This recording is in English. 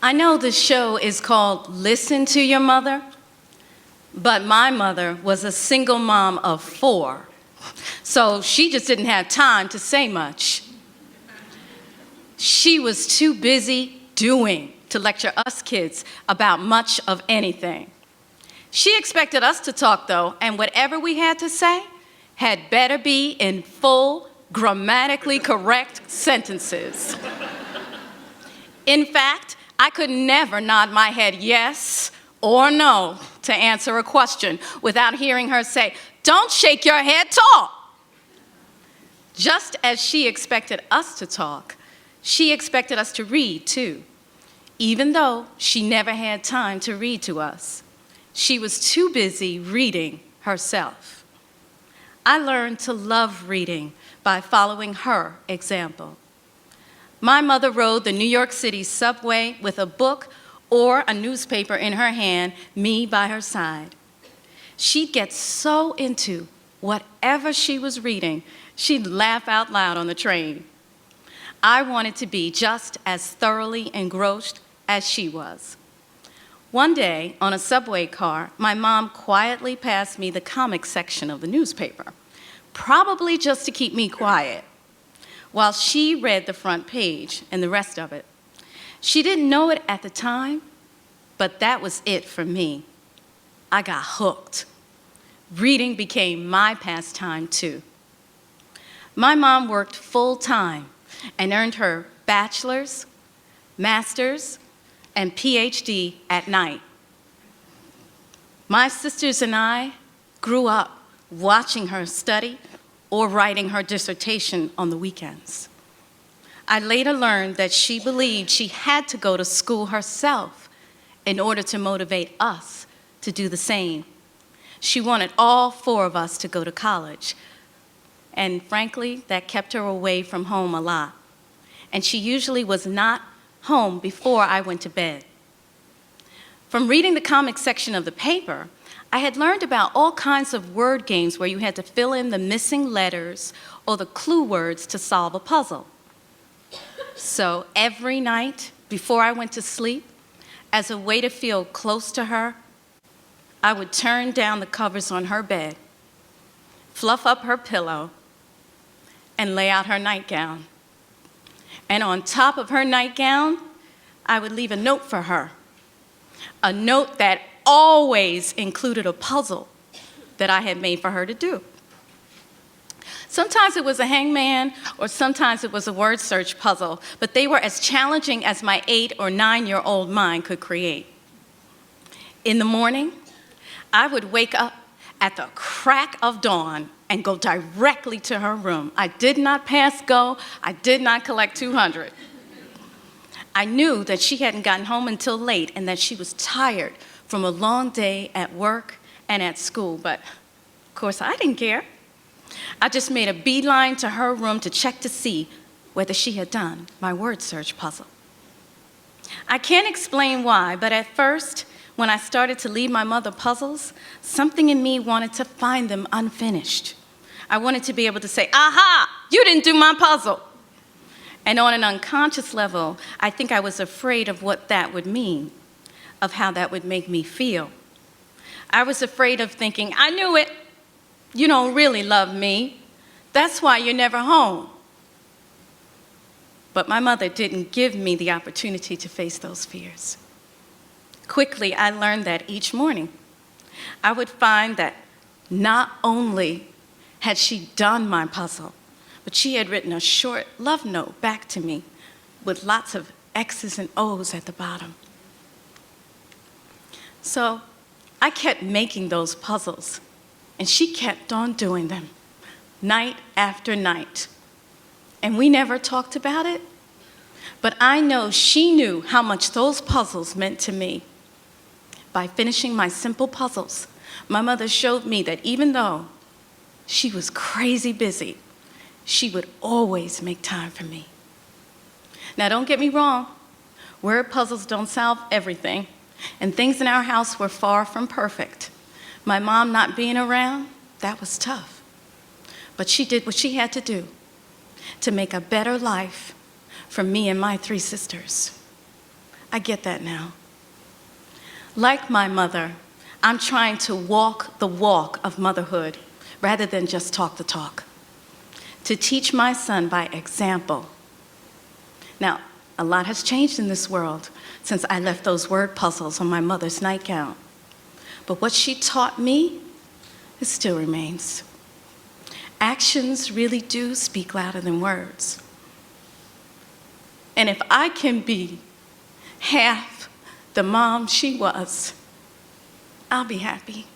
I know the show is called Listen to Your Mother, but my mother was a single mom of 4, so she just didn't have time to say much. She was too busy doing to lecture us kids about much of anything. She expected us to talk, though, and whatever we had to say had better be in full, grammatically correct sentences. In fact, I could never nod my head yes or no to answer a question without hearing her say, "Don't shake your head, talk." Just as she expected us to talk, she expected us to read too, even though she never had time to read to us. She was too busy reading herself. I learned to love reading by following her example. My mother rode the New York City subway with a book or a newspaper in her hand, me by her side. She'd get so into whatever she was reading, she'd laugh out loud on the train. I wanted to be just as thoroughly engrossed as she was. One day, on a subway car, my mom quietly passed me the comic section of the newspaper, probably just to keep me quiet, while she read the front page and the rest of it. She didn't know it at the time, but that was it for me. I got hooked. Reading became my pastime too. My mom worked full-time and earned her bachelor's, master's, and PhD at night. My sisters and I grew up watching her study or writing her dissertation on the weekends. I later learned that she believed she had to go to school herself in order to motivate us to do the same. She wanted all 4 of us to go to college, and frankly, that kept her away from home a lot. And she usually was not home before I went to bed. From reading the comic section of the paper, I had learned about all kinds of word games where you had to fill in the missing letters or the clue words to solve a puzzle. So every night before I went to sleep, as a way to feel close to her, I would turn down the covers on her bed, fluff up her pillow, and lay out her nightgown. And on top of her nightgown, I would leave a note for her, a note that always included a puzzle that I had made for her to do. Sometimes it was a hangman, or sometimes it was a word search puzzle, but they were as challenging as my 8 or 9-year-old mind could create. In the morning, I would wake up at the crack of dawn and go directly to her room. I did not pass go. I did not collect 200. I knew that she hadn't gotten home until late and that she was tired from a long day at work and at school, but of course I didn't care. I just made a beeline to her room to check to see whether she had done my word search puzzle. I can't explain why, but at first, when I started to leave my mother puzzles, something in me wanted to find them unfinished. I wanted to be able to say, "Aha, you didn't do my puzzle." And on an unconscious level, I think I was afraid of what that would mean, of how that would make me feel. I was afraid of thinking, "I knew it. You don't really love me. That's why you're never home." But my mother didn't give me the opportunity to face those fears. Quickly, I learned that each morning, I would find that not only had she done my puzzle, but she had written a short love note back to me with lots of X's and O's at the bottom. So I kept making those puzzles, and she kept on doing them, night after night. And we never talked about it, but I know she knew how much those puzzles meant to me. By finishing my simple puzzles, my mother showed me that even though she was crazy busy, she would always make time for me. Now, don't get me wrong, word puzzles don't solve everything, and things in our house were far from perfect. My mom not being around, that was tough. But she did what she had to do to make a better life for me and my 3 sisters. I get that now. Like my mother, I'm trying to walk the walk of motherhood rather than just talk the talk. To teach my son by example. Now, a lot has changed in this world since I left those word puzzles on my mother's nightgown. But what she taught me, it still remains. Actions really do speak louder than words. And if I can be half the mom she was, I'll be happy.